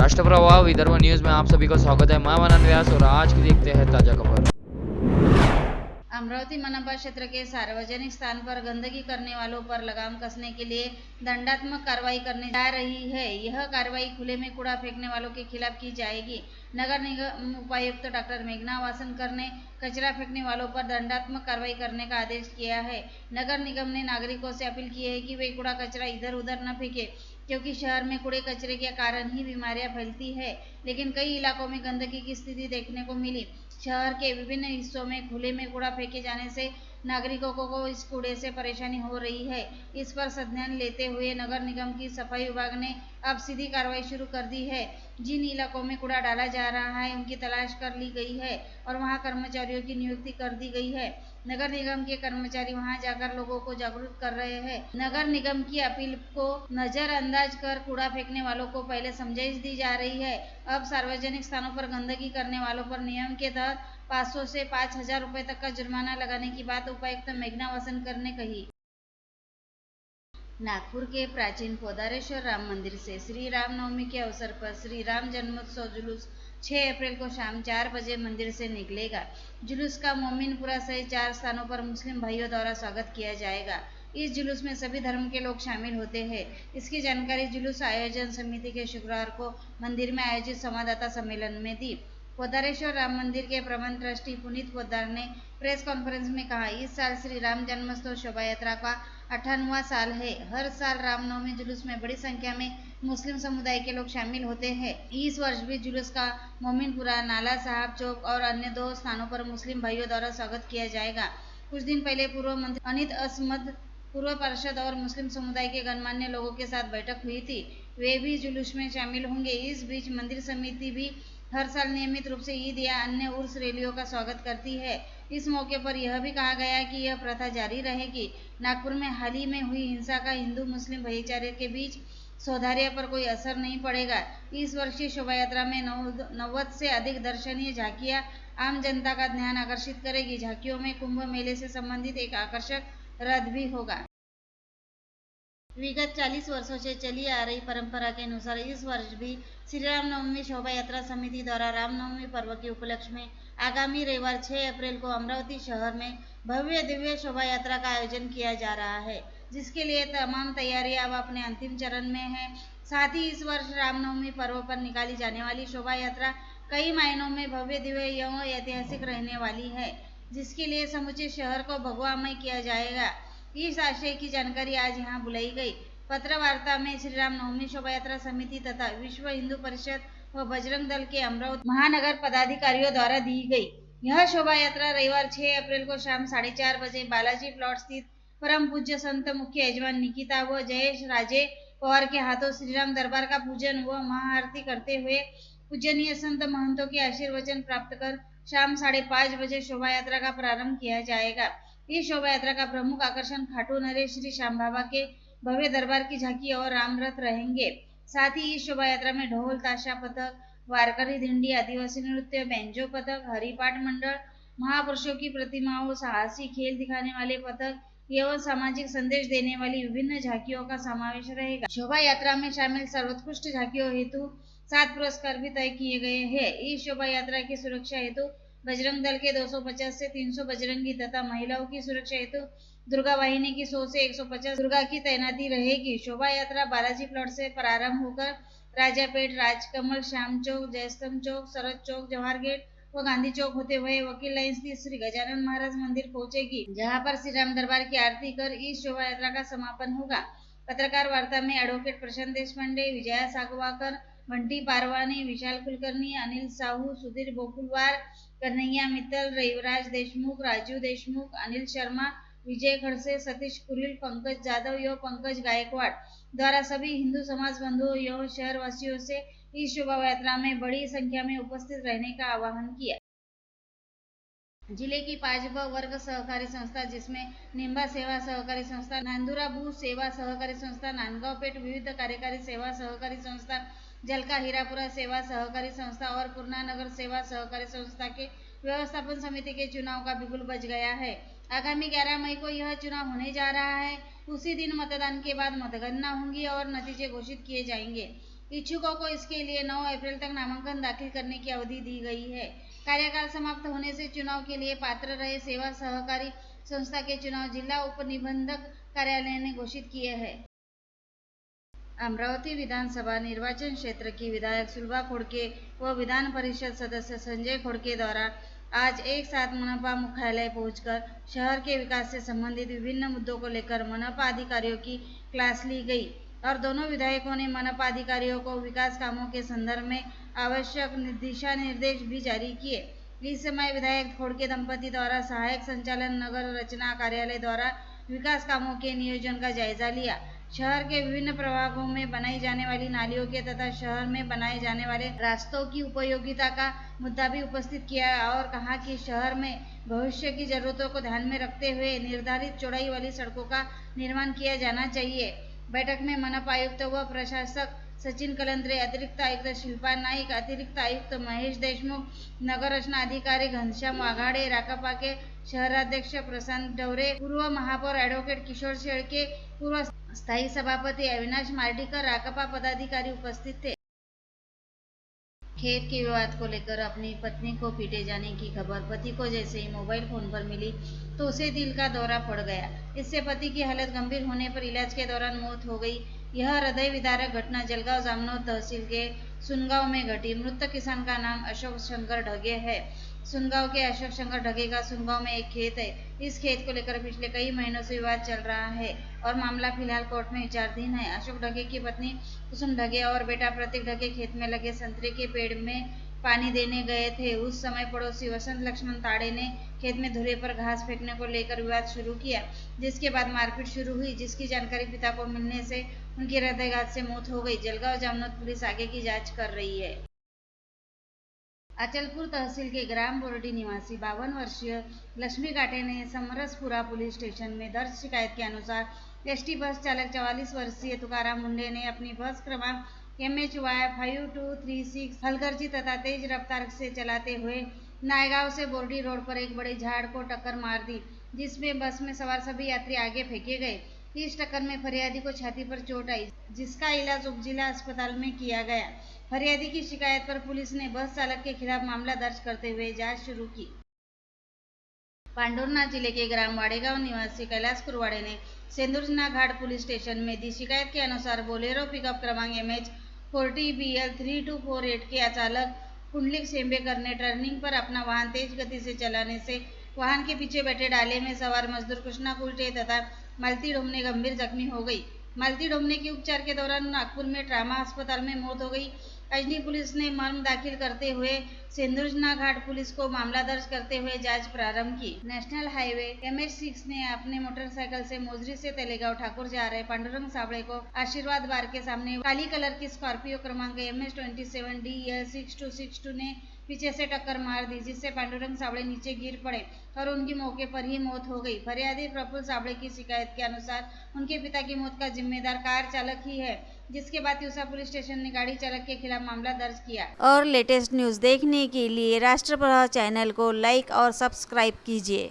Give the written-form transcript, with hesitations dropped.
राष्ट्रप्रवाह Vidarbha news में आप सभी का स्वागत है। मैं मनन व्यास और आज की देखते हैं ताजा खबर। अमरावती मनपा क्षेत्र के सार्वजनिक स्थान पर गंदगी करने वालों पर लगाम कसने के लिए दंडात्मक कार्रवाई करने जा रही है। यह कार्रवाई खुले में कूड़ा फेंकने वालों के खिलाफ की जाएगी। नगर निगम उपायुक्त डॉक्टर मेघना वासनकर ने कचरा फेंकने वालों पर दंडात्मक कार्रवाई करने का आदेश किया है। नगर निगम ने नागरिकों से अपील की है कि वे कूड़ा कचरा इधर उधर न फेंके, क्योंकि शहर में कूड़े कचरे के कारण ही बीमारियां फैलती है। लेकिन कई इलाकों में गंदगी की स्थिति देखने को मिली। शहर के विभिन्न हिस्सों में खुले में कूड़ा फेंके जाने से नागरिकों को इस कूड़े से परेशानी हो रही है। इस पर संज्ञान लेते हुए नगर निगम की सफाई विभाग ने अब सीधी कार्रवाई शुरू कर दी है। जिन इलाकों में कूड़ा डाला जा रहा है उनकी तलाश कर ली गई है और वहां कर्मचारियों की नियुक्ति कर दी गई है। नगर निगम के कर्मचारी वहां जाकर लोगों को जागरूक कर रहे हैं। नगर निगम की अपील को नजरअंदाज कर कूड़ा फेंकने वालों को पहले समझाइश दी जा रही है। अब सार्वजनिक स्थानों पर गंदगी करने वालों पर नियम के तहत 500 से 5,000 रुपए तक का जुर्माना लगाने की बात उपायुक्त मेघना वासनकर ने कही। नागपुर के प्राचीन पोदारेश्वर राम मंदिर से श्री राम नवमी के अवसर पर श्री राम जन्मोत्सव जुलूस 6 अप्रैल को शाम 4 बजे मंदिर से निकलेगा। जुलूस का मोमिनपुरा सहित 4 स्थानों पर मुस्लिम भाइयों द्वारा स्वागत किया जाएगा। इस जुलूस में सभी धर्म के लोग शामिल होते हैं। इसकी जानकारी जुलूस आयोजन समिति के शुक्रवार को मंदिर में आयोजित संवाददाता सम्मेलन में दी। पोदारेश्वर राम मंदिर के प्रबंध ट्रस्टी पुनीत पोद्दार ने प्रेस कॉन्फ्रेंस में कहा, इस साल श्री राम जन्मोत्सव शोभा यात्रा का 58वां साल है। हर साल रामनवमी जुलूस में बड़ी संख्या में मुस्लिम समुदाय के लोग शामिल होते हैं। इस वर्ष भी जुलूस का मोमिनपुरा, नाला साहब चौक और अन्य 2 स्थानों पर मुस्लिम भाइयों द्वारा स्वागत किया जाएगा। कुछ दिन पहले पूर्व मंत्री अनित असमद, पूर्व पार्षद और मुस्लिम समुदाय के गणमान्य लोगों के साथ बैठक हुई थी। वे भी जुलूस में शामिल होंगे। इस बीच मंदिर समिति भी हर साल नियमित रूप से ईद या अन्य उर्स रैलियों का स्वागत करती है। इस मौके पर यह भी कहा गया कि यह प्रथा जारी रहेगी। नागपुर में हाल ही में हुई हिंसा का हिंदू मुस्लिम भाईचारे के बीच सौहार्द पर कोई असर नहीं पड़ेगा। इस वर्ष की शोभा यात्रा में 90 से अधिक दर्शनीय झांकियां आम जनता का ध्यान आकर्षित करेगी। झांकियों में कुंभ मेले से संबंधित एक आकर्षक रथ भी होगा। विगत 40 वर्षों से चली आ रही परंपरा के अनुसार इस वर्ष भी श्री रामनवमी शोभा यात्रा समिति द्वारा रामनवमी पर्व के उपलक्ष्य में आगामी रविवार 6 अप्रैल को अमरावती शहर में भव्य दिव्य शोभा यात्रा का आयोजन किया जा रहा है, जिसके लिए तमाम तैयारियां अब अपने अंतिम चरण में है। साथ ही इस वर्ष रामनवमी पर्व पर निकाली जाने वाली शोभा यात्रा कई मायनों में भव्य दिव्य एवं ऐतिहासिक रहने वाली है, जिसके लिए समूचे शहर को भगवामय किया जाएगा। इस आशय की जानकारी आज यहाँ बुलाई गई। पत्र वार्ता में श्री राम नवमी शोभा यात्रा समिति तथा विश्व हिंदू परिषद व बजरंग दल के अमरावती महानगर पदाधिकारियों द्वारा दी गई। यह शोभा यात्रा रविवार 6 अप्रैल को शाम 4:30 बजे बालाजी प्लॉट स्थित परम पूज्य संत मुख्य यजमान निकिता व जयेश राजे पवार के हाथों श्रीराम दरबार का पूजन व महाआरती करते हुए पूजनीय संत महंतों के आशीर्वचन प्राप्त कर शाम 5:30 बजे शोभा यात्रा का प्रारंभ किया जाएगा। इस शोभा यात्रा का प्रमुख आकर्षण खाटू नरेश श्री श्याम बाबा के भव्य दरबार की झांकी और रामरथ रहेंगे। साथ ही इस शोभा यात्रा में ढोल ताशा पथक, वारकरी धिंडी, आदिवासी नृत्य, बैंजो पथक, हरिपाठ मंडल, महापुरुषों की प्रतिमाओं, साहसी खेल दिखाने वाले पथक एवं सामाजिक संदेश देने वाली विभिन्न झांकियों का समावेश रहेगा। शोभा यात्रा में शामिल सर्वोत्कृष्ट झांकियों हेतु 7 पुरस्कार भी तय किए गए हैं। इस शोभा यात्रा की सुरक्षा हेतु बजरंग दल के 250 से 300 बजरंगी तथा महिलाओं की सुरक्षा हेतु दुर्गा वाहिनी की 100 से 150 दुर्गा की तैनाती रहेगी। शोभा यात्रा बालाजी प्लॉट से प्रारंभ होकर राजापेट, राजकमल, श्याम चौक, जयस्तंभ चौक, शरद चौक, जवाहर गेट व गांधी चौक होते हुए वकील लाइन स्थित श्री गजानन महाराज मंदिर पहुंचेगी, जहां पर श्री राम दरबार की आरती कर इस शोभा यात्रा का समापन होगा। पत्रकार वार्ता में एडवोकेट प्रशांत देशपांडे, विजया सागवाकर, बंटी पारवानी, विशाल कुलकर्णी, अनिल साहू, सुधीर बोकुलवार, कन्हैया मित्तल, रविराज देशमुख, राजू देशमुख, अनिल शर्मा, विजय खड़से, सतीश कुरिल, पंकज जाधव एवं पंकज गायकवाड़ द्वारा सभी हिंदू समाज बंधुओं एवं शहर वासियों से इस शोभा यात्रा में बड़ी संख्या में उपस्थित रहने का आह्वान किया। जिले की 5 वर्ग सहकारी संस्था, जिसमें निंबा सेवा सहकारी संस्था, नांदुरा भू सेवा सहकारी संस्था, नांदगांव पेठ विविध कार्यकारी सेवा सहकारी संस्था, जलका हीरापुरा सेवा सहकारी संस्था और पूर्णा नगर सेवा सहकारी संस्था के व्यवस्थापन समिति के चुनाव का बिगुल बज गया है। आगामी 11 मई को यह चुनाव होने जा रहा है। उसी दिन मतदान के बाद मतगणना होगी और नतीजे घोषित किए जाएंगे। इच्छुकों को इसके लिए 9 अप्रैल तक नामांकन दाखिल करने की अवधि दी गई है। कार्यकाल समाप्त होने से चुनाव के लिए पात्र रहे सेवा सहकारी संस्था के चुनाव जिला उप निबंधक कार्यालय ने घोषित किए हैं। अमरावती विधानसभा निर्वाचन क्षेत्र की विधायक सुलभा खोड़के व विधान परिषद सदस्य संजय खोड़के द्वारा आज एक साथ मनपा मुख्यालय पहुंचकर शहर के विकास से संबंधित विभिन्न मुद्दों को लेकर मनपा अधिकारियों की क्लास ली गई और दोनों विधायकों ने मनपा अधिकारियों को विकास कामों के संदर्भ में आवश्यक दिशा निर्देश भी जारी किए। इस समय विधायक खोड़के दंपति द्वारा सहायक संचालन नगर रचना कार्यालय द्वारा विकास कामों के नियोजन का जायजा लिया। शहर के विभिन्न प्रभागों में बनाई जाने वाली नालियों के तथा शहर में बनाए जाने वाले रास्तों की उपयोगिता का मुद्दा भी उपस्थित किया और कहा कि शहर में भविष्य की जरूरतों को ध्यान में रखते हुए निर्धारित चौड़ाई वाली सड़कों का निर्माण किया जाना चाहिए। बैठक में मनपा आयुक्त व प्रशासक सचिन कलंत्रे, अतिरिक्त आयुक्त शिल्पा नाईक, अतिरिक्त आयुक्त महेश देशमुख, नगर रचना अधिकारी घनश्याम वाघाड़े, राकापा के शहराध्यक्ष प्रशांत डवरे, पूर्व महापौर एडवोकेट किशोर शेळके, पूर्व स्थायी सभापति अविनाश मार्डीकर, राकापा पदाधिकारी उपस्थित थे। खेत के विवाद को लेकर अपनी पत्नी को पीटे जाने की खबर पति को जैसे ही मोबाइल फोन पर मिली तो उसे दिल का दौरा पड़ गया। इससे पति की हालत गंभीर होने पर इलाज के दौरान मौत हो गई। यह हृदय विदारक घटना जलगांव जामनोद तहसील के सुनगांव में घटी। मृतक किसान का नाम अशोक शंकर ढगे है। सुनगांव के अशोक शंकर ढगे का सुनगांव में एक खेत है। इस खेत को लेकर पिछले कई महीनों से विवाद चल रहा है और मामला फिलहाल कोर्ट में विचाराधीन है। अशोक ढगे की पत्नी कुसुम ढगे और बेटा प्रतीक ढगे खेत में लगे संतरे के पेड़ में पानी देने गए थे। उस समय पड़ोसी वसंत लक्ष्मण ताड़े ने खेत में धुरे पर घास फेंकने को लेकर विवाद शुरू किया, जिसके बाद मारपीट शुरू हुई, जिसकी जानकारी पिता को मिलने से उनकी हृदयघात से मौत हो गई। जलगांव जामनोद पुलिस आगे की जांच कर रही है। अचलपुर तहसील के ग्राम बोरडी निवासी 52 वर्षीय लक्ष्मी काटे ने समरसपुरा पुलिस स्टेशन में दर्ज शिकायत के अनुसार एसटी बस चालक 44 वर्षीय तुकाराम मुंडे ने अपनी बस क्रमांक MHY 5236 हलगर्जी तथा तेज रफ्तार से चलाते हुए नायगांव से बोरडी रोड पर एक बड़े झाड़ को टक्कर मार दी, जिसमें बस में सवार सभी यात्री आगे फेंके गए। इस टक्कर में फरियादी को छाती पर चोट आई, जिसका इलाज उपजिला अस्पताल में किया गया। फरियादी की शिकायत पर पुलिस ने बस चालक के खिलाफ मामला दर्ज करते हुए जांच शुरू की। पांडुरनाथ जिले के ग्राम वाड़ेगांव निवासी कैलाश कुरवाड़े ने सेंदुरजना घाट पुलिस स्टेशन में दी शिकायत के अनुसार बोलेरो पिकअप क्रमांक MH 40BL 3248 के चालक पुंडलिक सेंबेकर ने टर्निंग पर अपना वाहन तेज गति से चलाने से वाहन के पीछे बैठे डाले में सवार मजदूर कृष्णा कुलटे तथा मालती डोमने गंभीर जख्मी हो गई। मालती डोमने के उपचार के दौरान नागपुर में ट्रामा अस्पताल में मौत हो गई। अजनी पुलिस ने मर्म दाखिल करते हुए सेंदुरजना घाट पुलिस को मामला दर्ज करते हुए जांच प्रारंभ की। नेशनल हाईवे MH6 ने अपने मोटरसाइकिल से मोजरी से तेलेगांव ठाकुर जा रहे पांडुरंग साबळे को आशीर्वाद बार के सामने काली कलर की स्कॉर्पियो क्रमांक MH 27DL 6262 ने पीछे से टक्कर मार दी, जिससे पांडुरंग साबळे नीचे गिर पड़े और उनकी मौके पर ही मौत हो गई। फरियादी प्रफुल्ल साबळे की शिकायत के अनुसार उनके पिता की मौत का जिम्मेदार कार चालक ही है, जिसके बाद तिवसा पुलिस स्टेशन ने गाड़ी चालक के खिलाफ मामला दर्ज किया। और लेटेस्ट न्यूज देखने के लिए राष्ट्रप्रभा चैनल को लाइक और सब्सक्राइब कीजिए।